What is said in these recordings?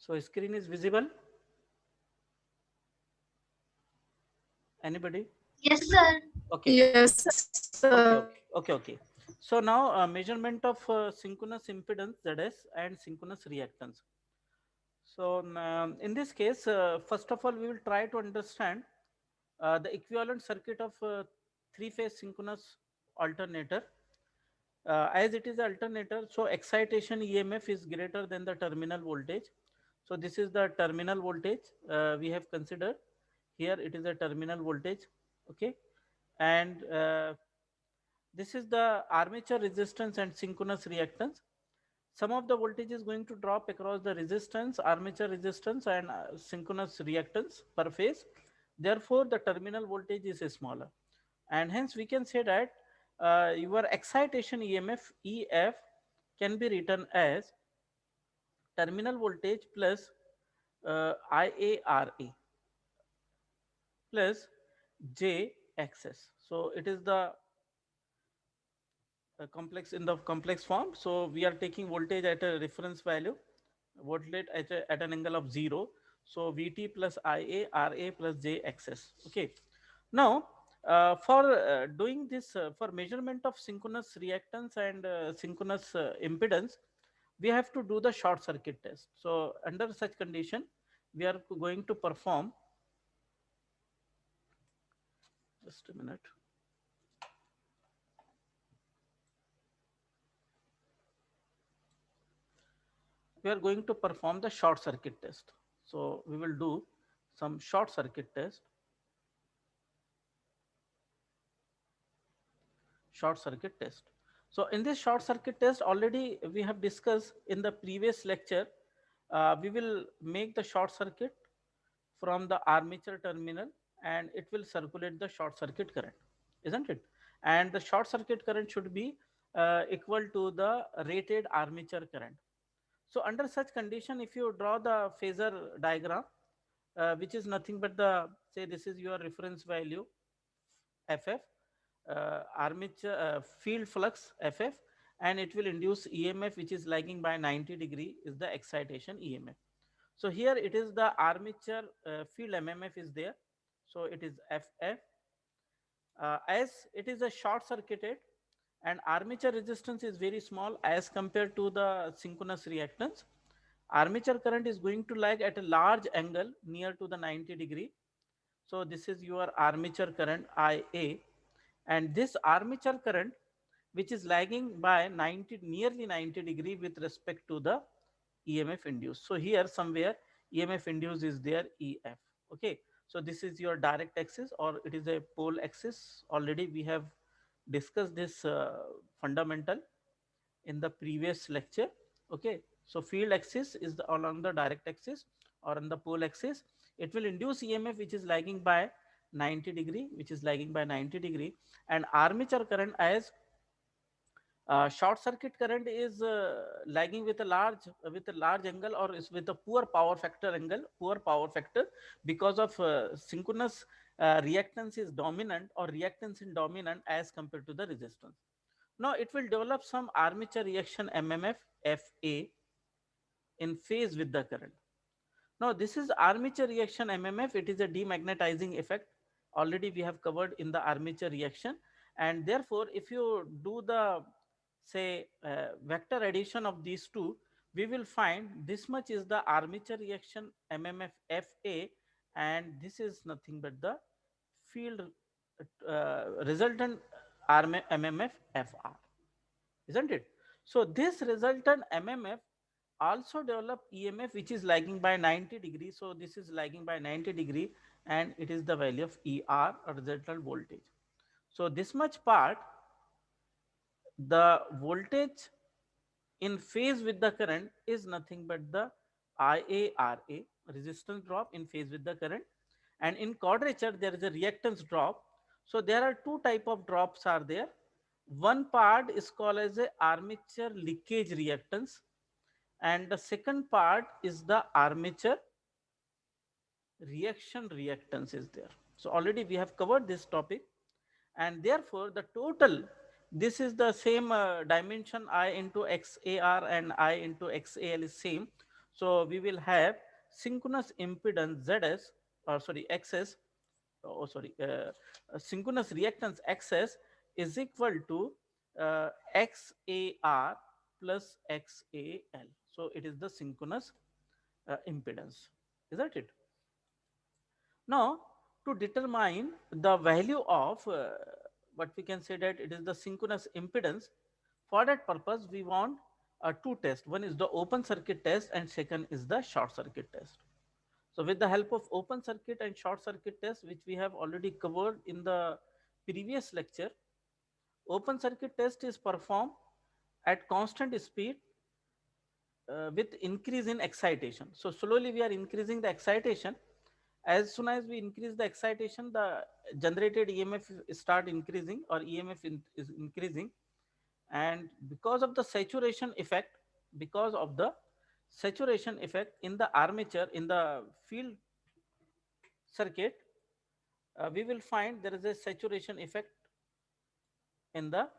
So screen is visible? Anybody? Yes, sir. Okay. Yes, sir. Okay. So now measurement of synchronous impedance ZS and synchronous reactance. So in this case, first of all, we will try to understand the equivalent circuit of three-phase synchronous alternator. As it is alternator, so excitation EMF is greater than the terminal voltage. So this is the terminal voltage we have considered. Here it is a terminal voltage, okay, and this is the armature resistance and synchronous reactance. Some of the voltage is going to drop across the resistance, armature resistance, and synchronous reactance per phase. Therefore, the terminal voltage is smaller, and hence we can say that your excitation EMF EF can be written as terminal voltage plus IARA plus JXS. So it is the complex in the complex form. So we are taking voltage at a reference value, voltage at an angle of 0. So Vt plus Ia Ra plus Jxs. Okay. Now for doing this for measurement of synchronous reactance and synchronous impedance, we have to do the short circuit test. So under such condition, we are going to perform, just a minute. We are going to perform the short circuit test. So we will do some short circuit test. Short circuit test. So in this short circuit test, already we have discussed in the previous lecture, we will make the short circuit from the armature terminal and it will circulate the short circuit current, isn't it? And the short circuit current should be equal to the rated armature current. So under such condition, if you draw the phasor diagram, which is nothing but the, say this is your reference value FF, armature field flux FF, and it will induce EMF which is lagging by 90 degree is the excitation EMF. So here it is the armature field MMF is there. So it is FF. As it is a short circuited and armature resistance is very small as compared to the synchronous reactance, armature current is going to lag at a large angle near to the 90 degree. So this is your armature current IA, and this armature current which is lagging by 90 nearly 90 degree with respect to the EMF induced. So here somewhere EMF induced is there EF. Okay. So this is your direct axis or it is a pole axis. Already we have discussed this fundamental in the previous lecture. Okay. So field axis is along the direct axis or on the pole axis. It will induce EMF which is lagging by 90 degree, which is lagging by 90 degree, and armature current as short circuit current is lagging with a large angle or is with a poor power factor angle, poor power factor, because of synchronous reactance is dominant or reactance is dominant as compared to the resistance. Now it will develop some armature reaction MMF FA in phase with the current. Now this is armature reaction MMF. It is a demagnetizing effect. Already we have covered in the armature reaction, and therefore if you do the, say, vector addition of these two, we will find this much is the armature reaction MMF FA, and this is nothing but the field resultant MMF FR, isn't it? So this resultant MMF also develop EMF which is lagging by 90 degree. So this is lagging by 90 degree and it is the value of ER or resultant voltage. So this much part, the voltage in phase with the current is nothing but the IARA, resistance drop in phase with the current, and in quadrature there is a reactance drop. So there are two type of drops are there. One part is called as a armature leakage reactance, and the second part is the armature reaction reactance is there. So already we have covered this topic, and therefore the total, this is the same dimension I into XAR and I into XAL is same. So we will have synchronous impedance ZS, or sorry, XS, oh sorry, synchronous reactance XS is equal to XAR plus XAL. So it is the synchronous impedance, isn't it? Now, to determine the value of what we can say that it is the synchronous impedance, for that purpose we want two tests. One is the open circuit test and second is the short circuit test. So with the help of open circuit and short circuit test, which we have already covered in the previous lecture, open circuit test is performed at constant speed with increase in excitation. So slowly we are increasing the excitation. As soon as we increase the excitation, the generated EMF start increasing, or is increasing, and because of the saturation effect in the armature, in the field circuit, we will find there is a saturation effect in the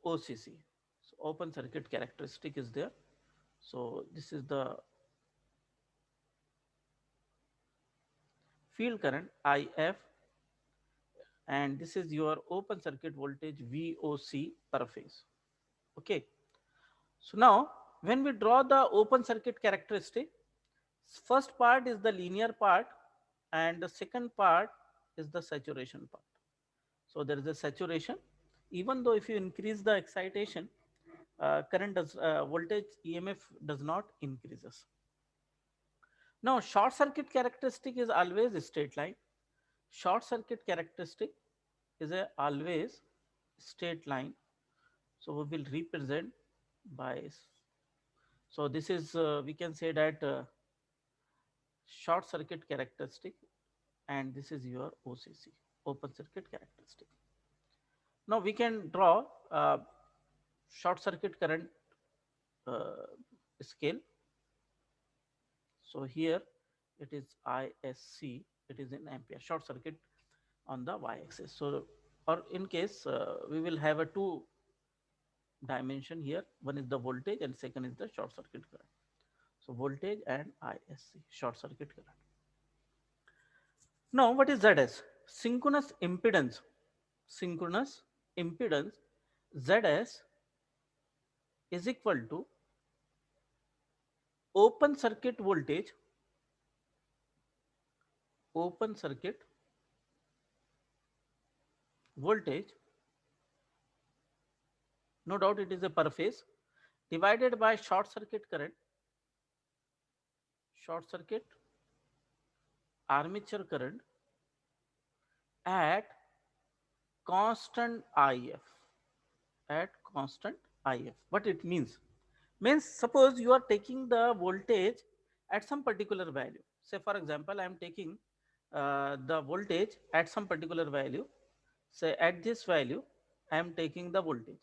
OCC. So open circuit characteristic is there. So this is the field current IF, and this is your open circuit voltage VOC per phase. Okay. So now when we draw the open circuit characteristic, first part is the linear part and the second part is the saturation part. So there is a saturation. Even though if you increase the excitation, current does voltage EMF does not increases. Now short circuit characteristic is always a straight line. Short circuit characteristic is a always straight line. So we will represent by, so this is we can say that short circuit characteristic, and this is your OCC, open circuit characteristic. Now we can draw short circuit current uh, scale. So here it is ISC, it is in ampere, short circuit on the y-axis. So, or in case we will have a two dimension here, one is the voltage and second is the short circuit current. So voltage and ISC, short circuit current. Now what is ZS? Synchronous impedance. Synchronous impedance ZS is equal to open circuit voltage, open circuit voltage, no doubt it is a per phase, divided by short circuit current, short circuit armature current at constant IF, at constant IF. What it means? Means suppose you are taking the voltage at some particular value. Say for example, I am taking the voltage at some particular value. Say at this value, I am taking the voltage.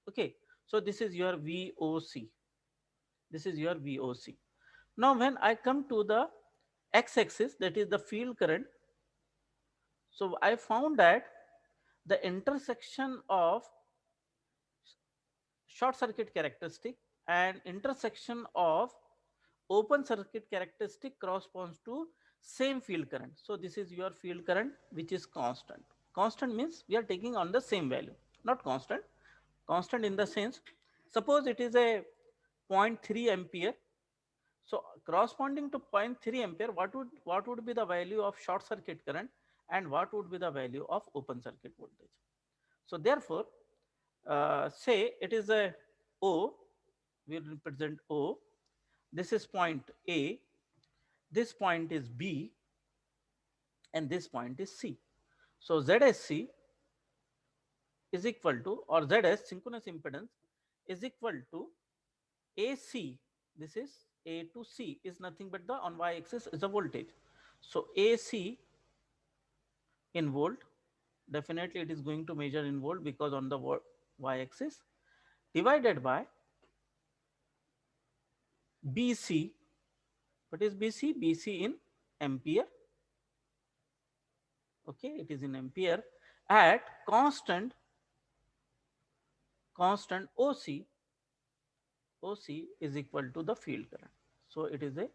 Okay. So this is your VOC. This is your VOC. Now when I come to the x-axis, that is the field current. So I found that the intersection of short circuit characteristic and intersection of open circuit characteristic corresponds to same field current. So this is your field current which is constant. Constant means we are taking on the same value, not constant. Constant in the sense, suppose it is a zero point 0.3 ampere. So corresponding to zero point 0.3 ampere, what would be the value of short circuit current and what would be the value of open circuit voltage? So therefore, say it is a O, we represent O. This is point A, this point is B, and this point is C. So ZSC is equal to, or ZS synchronous impedance is equal to AC. This is A to C is nothing but the on y axis is a voltage. So AC in volt, definitely it is going to measure in volt because on the y axis, divided by BC. What is BC? BC in ampere. Okay, it is in ampere at constant OC. OC is equal to the field current. So it is a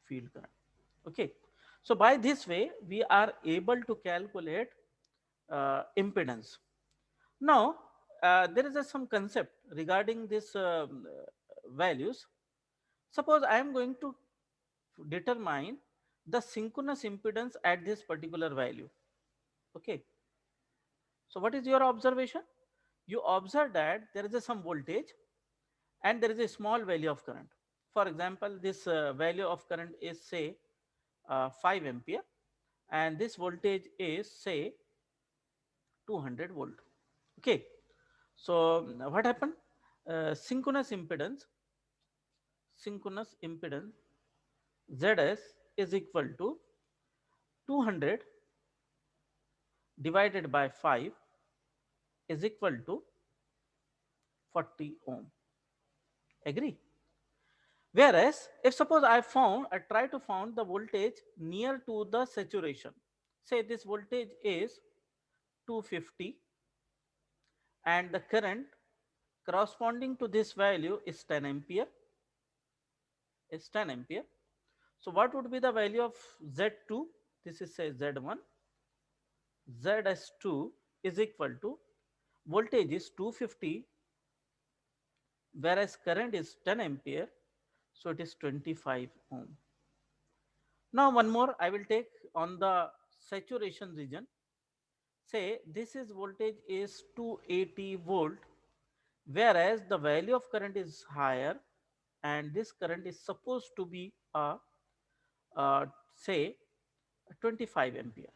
field current. Okay. So by this way, we are able to calculate impedance. Now, there is some concept regarding this values. Suppose I am going to determine the synchronous impedance at this particular value. Okay. So what is your observation? You observe that there is some voltage and there is a small value of current. For example, this value of current is say 5 ampere and this voltage is say 200 volt. Okay. So what happened? Synchronous impedance Zs is equal to 200 divided by 5 is equal to 40 ohm. Agree? Whereas if suppose I try to find the voltage near to the saturation, say this voltage is 250 and the current corresponding to this value is 10 ampere, is 10 ampere. So what would be the value of Z2? This is say Z1. Zs2 is equal to voltage is 250 whereas current is 10 ampere, so it is 25 ohm. Now one more I will take on the saturation region. Say this is voltage is 280 volt whereas the value of current is higher and this current is supposed to be say 25 ampere.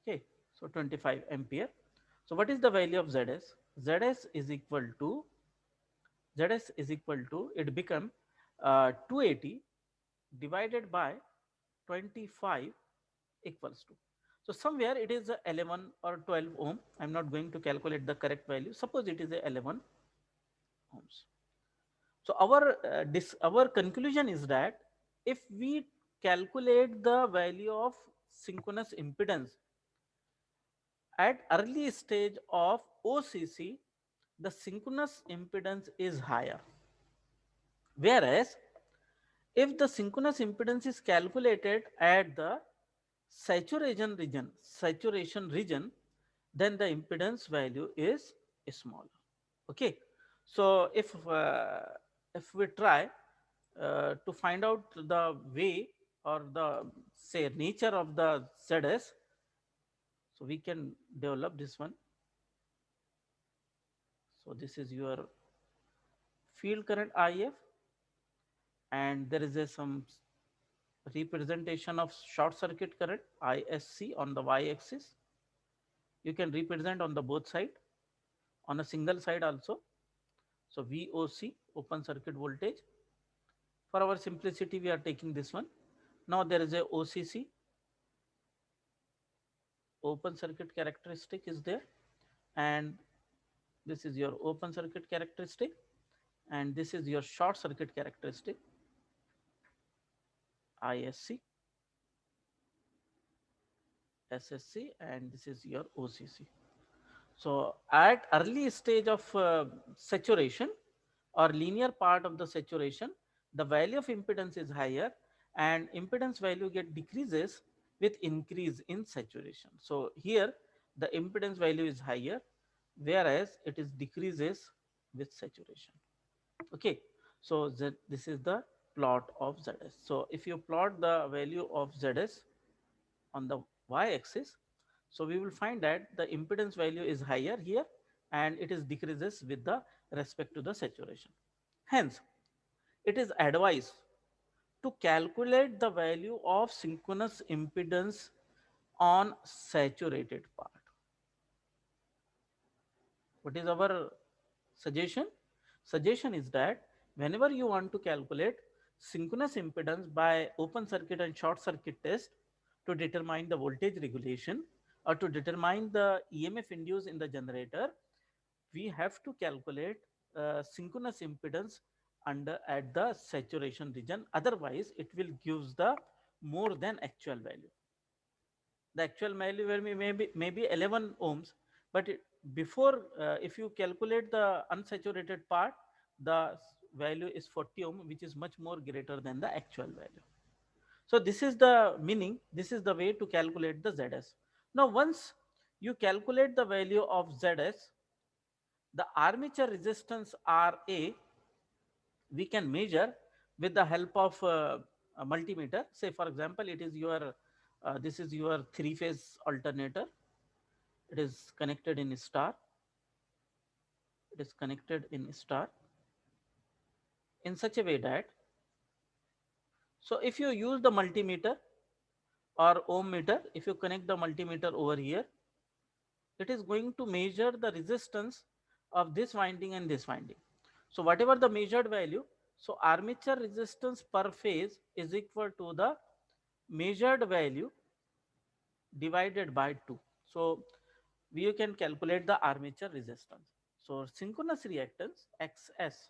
Okay, so 25 ampere. So what is the value of Zs? Zs is equal to it become 280 divided by 25 equals to. So somewhere it is 11 or 12 ohm. I'm not going to calculate the correct value. Suppose it is 11 ohms. So our conclusion is that if we calculate the value of synchronous impedance at early stage of OCC, the synchronous impedance is higher. Whereas if the synchronous impedance is calculated at the saturation region, then the impedance value is smaller. Okay. So if we try to find out the way or the say nature of the ZS, so we can develop this one. So this is your field current IF and there is some representation of short circuit current ISC on the y axis. You can represent on the both side, on a single side also. So VOC, open circuit voltage. For our simplicity, we are taking this one. Now there is a OCC, open circuit characteristic is there, and this is your open circuit characteristic, and this is your short circuit characteristic, ISC, SSC, and this is your OCC. So at early stage of saturation or linear part of the saturation, the value of impedance is higher and impedance value get decreases with increase in saturation. So here the impedance value is higher whereas it is decreases with saturation. Okay. So this is the plot of Zs. So if you plot the value of Zs on the y-axis, so we will find that the impedance value is higher here and it is decreases with the respect to the saturation. Hence, it is advised to calculate the value of synchronous impedance on saturated part. What is our suggestion? Suggestion is that whenever you want to calculate synchronous impedance by open circuit and short circuit test to determine the voltage regulation or to determine the EMF induced in the generator, we have to calculate synchronous impedance under at the saturation region. Otherwise, it will gives the more than actual value. The actual value will be maybe 11 ohms, but before if you calculate the unsaturated part, the value is 40 ohm, which is much more greater than the actual value. So this is the meaning, this is the way to calculate the ZS. Now once you calculate the value of ZS, the armature resistance Ra we can measure with the help of a multimeter. Say for example, it is your this is your three phase alternator. It is connected in star. It is connected in star in such a way that, so if you use the multimeter or ohm meter, if you connect the multimeter over here, it is going to measure the resistance of this winding and this winding. So whatever the measured value, so armature resistance per phase is equal to the measured value divided by 2. So we can calculate the armature resistance. So synchronous reactance XS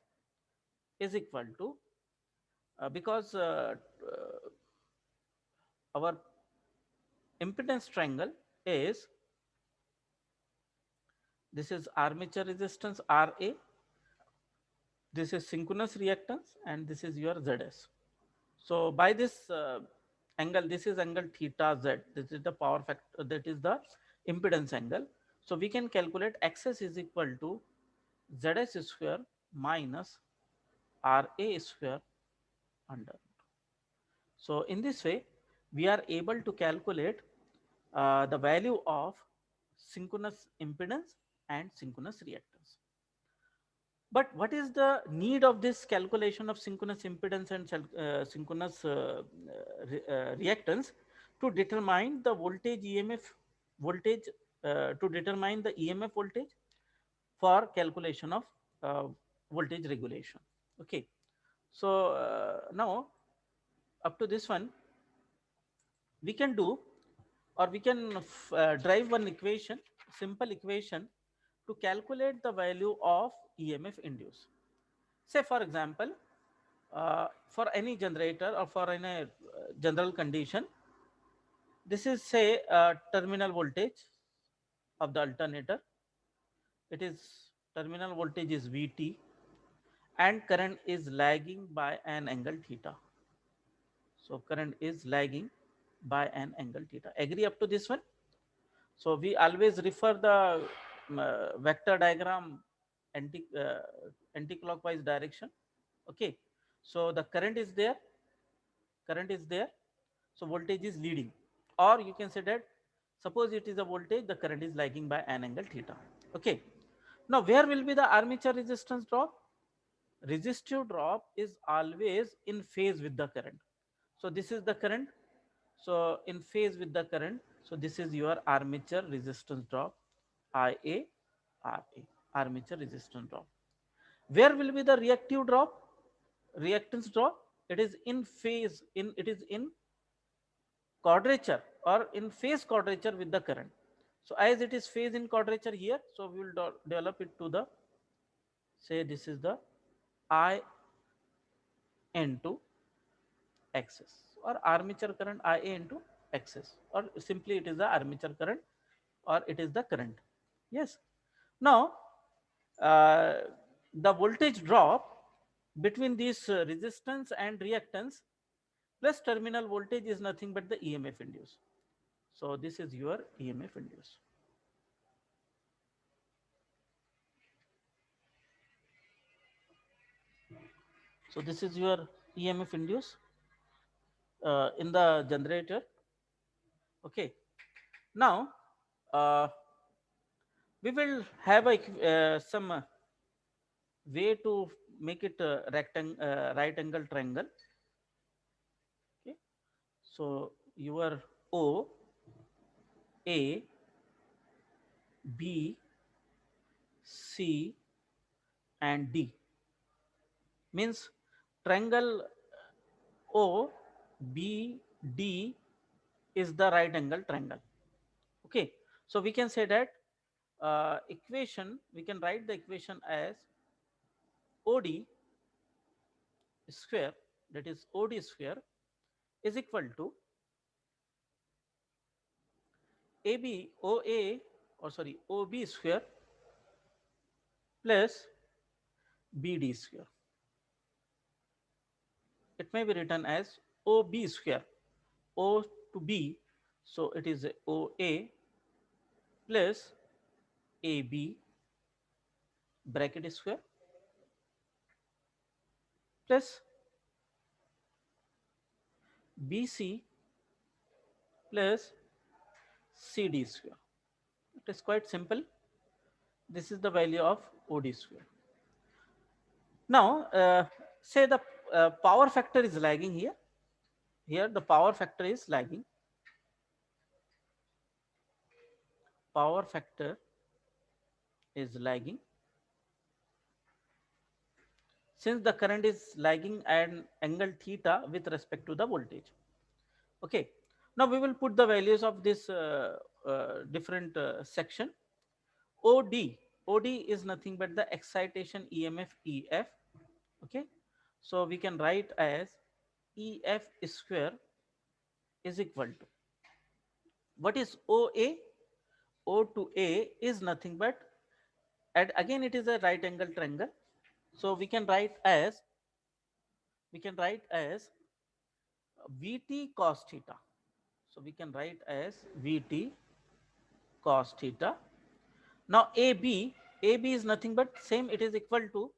is equal to because our impedance triangle is, this is armature resistance Ra, this is synchronous reactance, and this is your Zs. So by this angle, this is angle theta z. This is the power factor, that is the impedance angle. So we can calculate XS is equal to Zs square minus Ra square under. So in this way, we are able to calculate the value of synchronous impedance and synchronous reactance. But what is the need of this calculation of synchronous impedance and synchronous reactance? To determine the voltage EMF voltage, to determine the EMF voltage for calculation of uh, voltage regulation. Okay, so now up to this one, we can do, or we can drive one equation, simple equation, to calculate the value of EMF induced. Say for example, for any generator or for any general condition, this is say terminal voltage of the alternator. It is terminal voltage is Vt and current is lagging by an angle theta. So current is lagging by an angle theta. Agree up to this one? So we always refer the vector diagram anti-clockwise direction. Okay. So the current is there, current is there. So voltage is leading, or you can say that suppose it is a voltage, the current is lagging by an angle theta. Okay. Now where will be the armature resistance drop? Resistive drop is always in phase with the current. So this is the current. So in phase with the current. So this is your armature resistance drop, IA, RA, armature resistance drop. Where will be the reactive drop? Reactance drop. It is in phase, it is in quadrature or in phase quadrature with the current. So as it is phase in quadrature here, so we will develop it to the, say this is the I into XS, or armature current IA into XS, or simply it is the armature current, or it is the current. Yes. Now uh, the voltage drop between this resistance and reactance plus terminal voltage is nothing but the EMF induced. So this is your EMF induced. So this is your EMF induced in the generator. Okay. Now uh, we will have a some way to make it a right angle triangle. Okay. So your O, A, B, C, and D means triangle O, B, D is the right angle triangle. Okay. So we can say that equation, we can write the equation as OD square, that is OD square, is equal to AB OA, or sorry, OB square plus BD square. it may be written as OB square, O to B, so it is OA plus AB bracket square plus BC plus CD square. It is quite simple. This is the value of OD square. Now, say the power factor is lagging here. Here the power factor is lagging. Power factor is lagging since the current is lagging at angle theta with respect to the voltage. Okay. Now we will put the values of this different section. OD. OD is nothing but the excitation EMF EF. Okay. So we can write as EF square is equal to, what is OA? O to A is nothing but, and again it is a right angle triangle. So we can write as Vt cos theta. So we can write as Vt cos theta. Now AB is nothing but same. It is equal to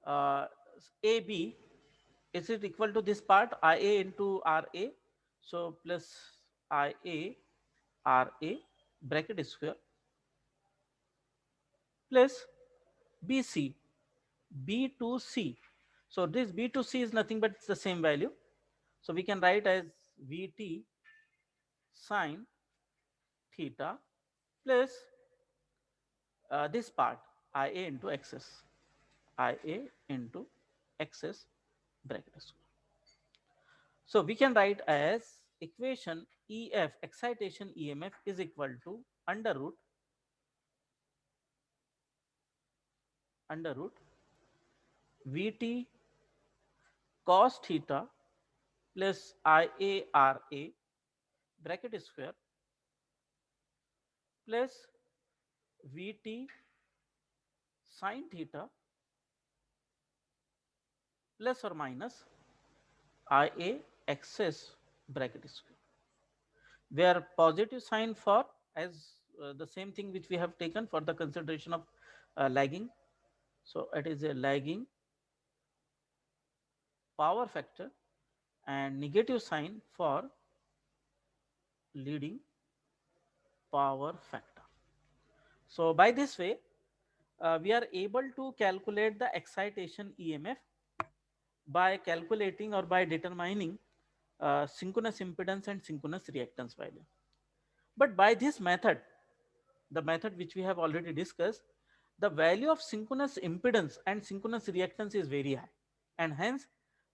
uh, AB. Is it equal to this part IA into RA? So plus IA RA bracket square plus BC B to C. So this B to C is nothing but it's the same value. So we can write as Vt sine theta plus this part Ia into XS. Ia into XS bracket square. So we can write as equation EF excitation EMF is equal to under root Vt cos theta plus IARA bracket square plus Vt sin theta plus or minus Ia XS bracket square, where positive sign for as the same thing which we have taken for the consideration of lagging. So it is a lagging power factor and negative sign for leading power factor. So by this way, we are able to calculate the excitation EMF by calculating or by determining synchronous impedance and synchronous reactance value. But by this method, the method which we have already discussed, the value of synchronous impedance and synchronous reactance is very high, and hence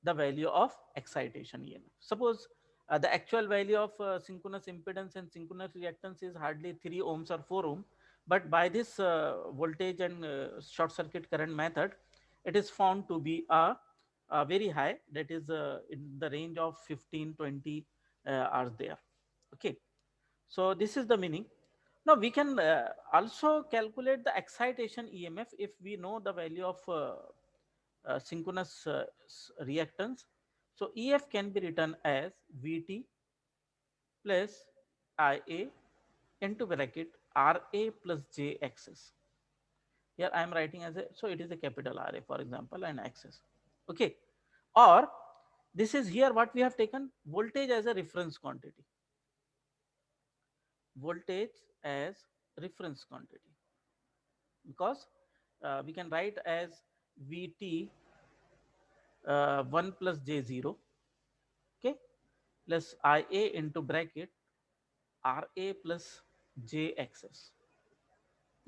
the value of excitation EMF. Suppose the actual value of synchronous impedance and synchronous reactance is hardly 3 ohms or 4 ohm, but by this voltage and short circuit current method, it is found to be a very high, that is in the range of 15-20 are there. Okay. So this is the meaning. Now we can also calculate the excitation EMF if we know the value of synchronous reactance. So EF can be written as Vt plus Ia into bracket Ra plus Jxs. Here I am writing as a, so it is a capital Ra for example and Xs. Okay. Or this is here what we have taken voltage as a reference quantity. Voltage as reference quantity, because we can write as Vt 1 plus J0, okay, plus Ia into bracket Ra plus Jxs,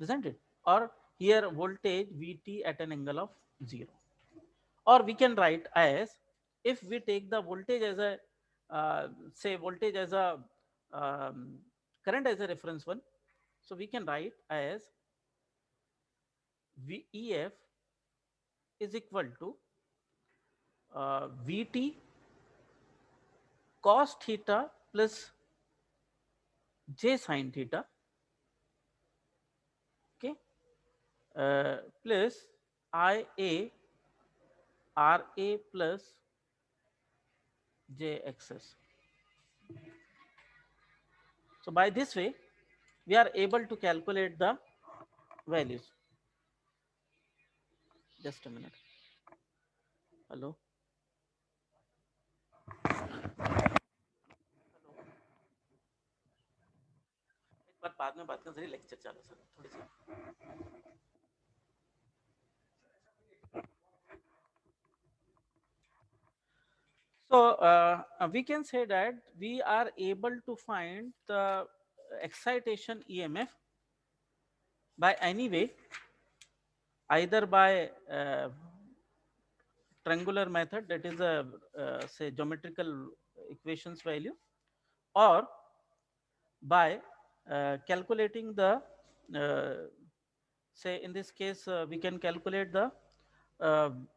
isn't it? Or here voltage Vt at an angle of 0. Or we can write as, if we take the voltage as a say voltage as a um, current as a reference one, so we can write as VEF is equal to Vt cos theta plus j sin theta, okay, plus Ia RA plus JXS. So by this way, we are able to calculate the values. Just a minute. Hello. एक बार बाद में बात करें, lecture चालू sir थोड़ी सी. So we can say that we are able to find the excitation EMF by any way, either by triangular method, that is a say geometrical equations value, or by calculating the say in this case we can calculate the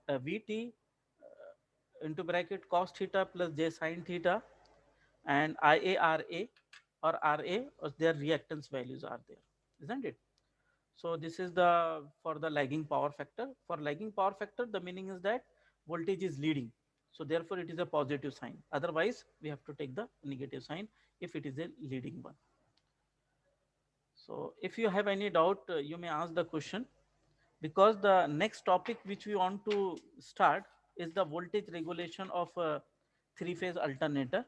Vt into bracket cos theta plus j sin theta and IARA or RA, or their reactance values are there, isn't it? So this is the for the lagging power factor. For lagging power factor, the meaning is that voltage is leading. So therefore it is a positive sign. Otherwise, we have to take the negative sign if it is a leading one. So if you have any doubt, you may ask the question, because the next topic which we want to start is the voltage regulation of a three-phase alternator.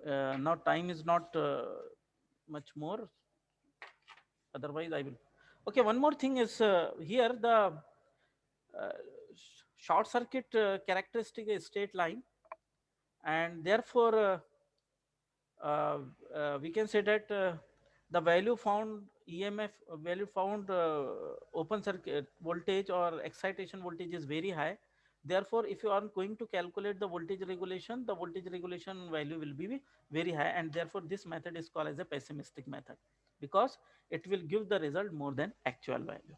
Now time is not much more, otherwise I will. Okay, one more thing is here the uh, short circuit characteristic is straight line, and therefore uh, we can say that the value found EMF value found open circuit voltage or excitation voltage is very high. Therefore, if you are going to calculate the voltage regulation value will be very high, and therefore this method is called as a pessimistic method, because it will give the result more than actual value.